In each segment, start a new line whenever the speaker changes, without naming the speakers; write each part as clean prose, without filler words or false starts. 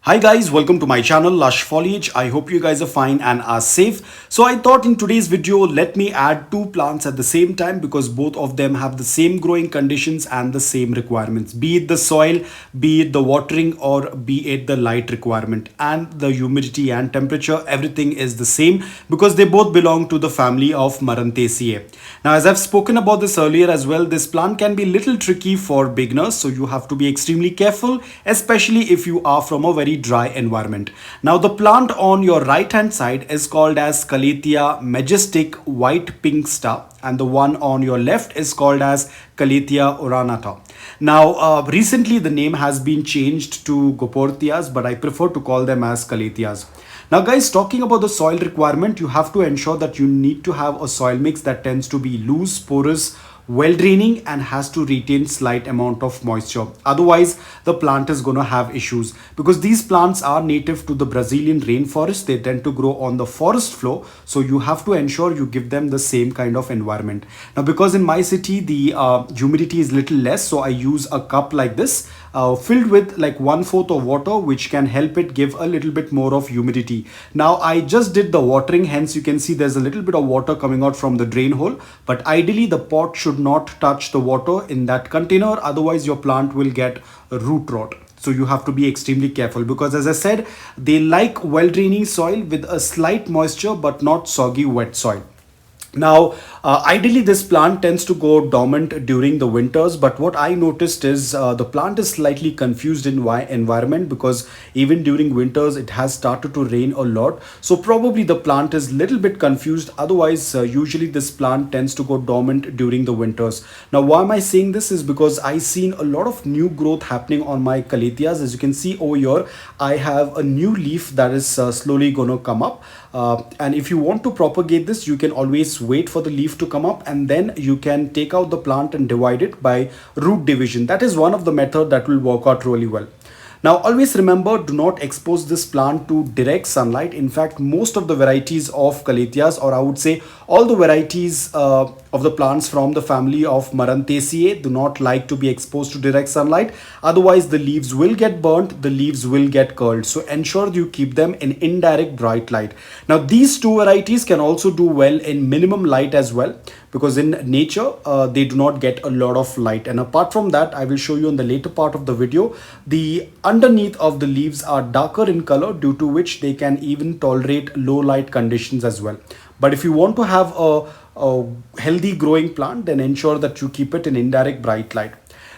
Hi guys, welcome to my channel Lush Foliage. I hope you guys are fine and are safe. So I thought in today's video, let me add two plants at the same time because both of them have the same growing conditions and the same requirements. Be it the soil, be it the watering, or be it the light requirement and the humidity and temperature, everything is the same because they both belong to the family of Maranthaceae. Now, as I've spoken about this earlier as well, this plant can be a little tricky for beginners, so you have to be extremely careful, especially if you are from a very dry environment. Now, the plant on your right hand side is called as Calathea majestic white pink star, and the one on your left is called as Calathea Ornata. Now, recently the name has been changed to Goeppertias, but I prefer to call them as Calatheas. Now guys, talking about the soil requirement, you have to ensure that you need to have a soil mix that tends to be loose, porous, well draining, and has to retain slight amount of moisture. Otherwise, the plant is going to have issues because these plants are native to the Brazilian rainforest. They tend to grow on the forest floor. So you have to ensure you give them the same kind of environment. Now, because in my city, the humidity is little less. So I use a cup like this filled with like 1/4 of water, which can help it give a little bit more of humidity. Now, I just did the watering, hence you can see there's a little bit of water coming out from the drain hole, but ideally the pot should not touch the water in that container, otherwise your plant will get root rot. So you have to be extremely careful because, as I said, they like well draining soil with a slight moisture but not soggy wet soil. Now, ideally this plant tends to go dormant during the winters, but what I noticed is the plant is slightly confused in environment because even during winters it has started to rain a lot. So probably the plant is little bit confused. Otherwise, usually this plant tends to go dormant during the winters. Now, why am I saying this is because I seen a lot of new growth happening on my Calatheas. As you can see over here, I have a new leaf that is slowly going to come up. And if you want to propagate this, you can always wait for the leaf to come up and then you can take out the plant and divide it by root division. That is one of the method that will work out really well. Now, always remember, do not expose this plant to direct sunlight. In fact, most of the varieties of Calatheas, or I would say all the varieties of the plants from the family of Maranthaceae, do not like to be exposed to direct sunlight. Otherwise, the leaves will get burnt, the leaves will get curled. So ensure you keep them in indirect bright light. Now, these two varieties can also do well in minimum light as well, because in nature they do not get a lot of light. And apart from that, I will show you in the later part of the video, the underneath of the leaves are darker in color, due to which they can even tolerate low light conditions as well. But if you want to have a healthy growing plant, then ensure that you keep it in indirect bright light.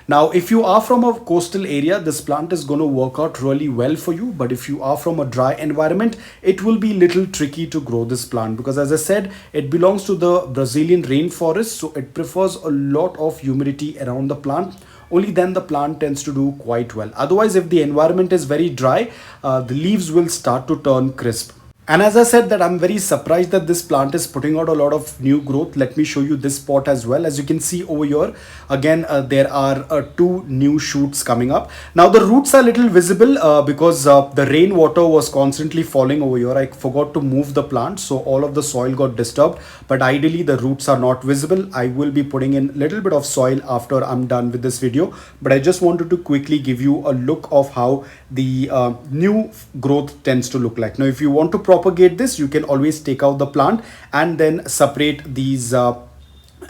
Now, if you are from a coastal area, this plant is going to work out really well for you. But if you are from a dry environment, it will be little tricky to grow this plant because, as I said, it belongs to the Brazilian rainforest. So it prefers a lot of humidity around the plant. Only then the plant tends to do quite well. Otherwise, if the environment is very dry, the leaves will start to turn crisp. And as I said, that I'm very surprised that this plant is putting out a lot of new growth. Let me show you this pot as well. As you can see over here, again, there are two new shoots coming up. Now, the roots are little visible because the rainwater was constantly falling over here. I forgot to move the plant, so all of the soil got disturbed. But ideally, the roots are not visible. I will be putting in a little bit of soil after I'm done with this video. But I just wanted to quickly give you a look of how the new growth tends to look like. Now, if you want to propagate this, you can always take out the plant and then separate these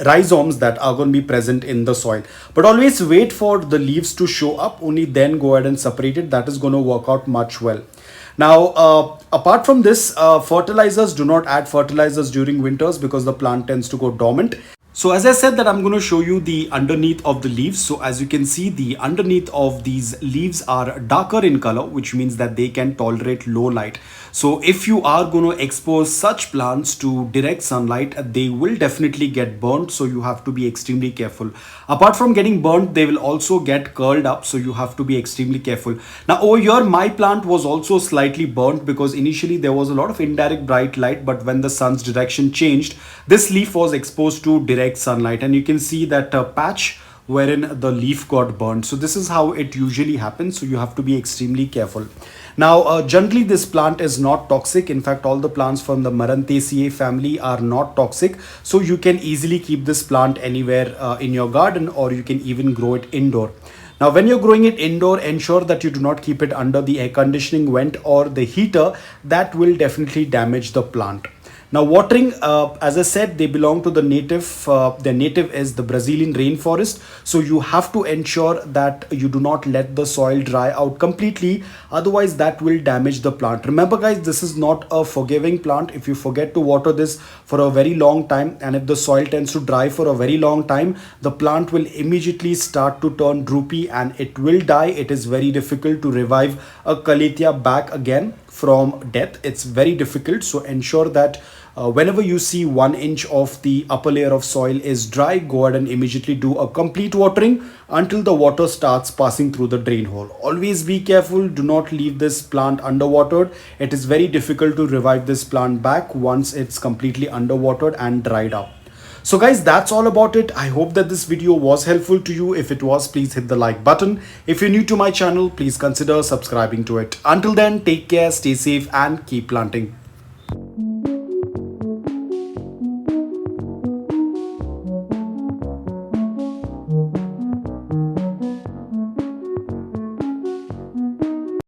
rhizomes that are going to be present in the soil. But always wait for the leaves to show up, only then go ahead and separate it. That is going to work out much well. Now, apart from this, fertilizers, do not add fertilizers during winters because the plant tends to go dormant. So as I said, that I'm going to show you the underneath of the leaves. So as you can see, the underneath of these leaves are darker in color, which means that they can tolerate low light. So if you are going to expose such plants to direct sunlight, they will definitely get burnt. So you have to be extremely careful. Apart from getting burnt, they will also get curled up. So you have to be extremely careful. Now over here, my plant was also slightly burnt because initially there was a lot of indirect bright light. But when the sun's direction changed, this leaf was exposed to direct sunlight. And you can see that patch wherein the leaf got burnt. So this is how it usually happens. So you have to be extremely careful. Now, generally this plant is not toxic. In fact, all the plants from the Maranthaceae family are not toxic. So you can easily keep this plant anywhere in your garden, or you can even grow it indoor. Now, when you're growing it indoor, ensure that you do not keep it under the air conditioning vent or the heater. That will definitely damage the plant. Now, watering, as I said, they belong to the native. Their native is the Brazilian rainforest. So you have to ensure that you do not let the soil dry out completely. Otherwise, that will damage the plant. Remember, guys, this is not a forgiving plant. If you forget to water this for a very long time, and if the soil tends to dry for a very long time, the plant will immediately start to turn droopy and it will die. It is very difficult to revive a Calathea back again from death. It's very difficult. So ensure that whenever you see 1 inch of the upper layer of soil is dry, go ahead and immediately do a complete watering until the water starts passing through the drain hole. Always be careful. Do not leave this plant underwatered. It is very difficult to revive this plant back once it's completely underwatered and dried up. So guys, that's all about it. I hope that this video was helpful to you. If it was, please hit the like button. If you're new to my channel, please consider subscribing to it. Until then, take care, stay safe and keep planting.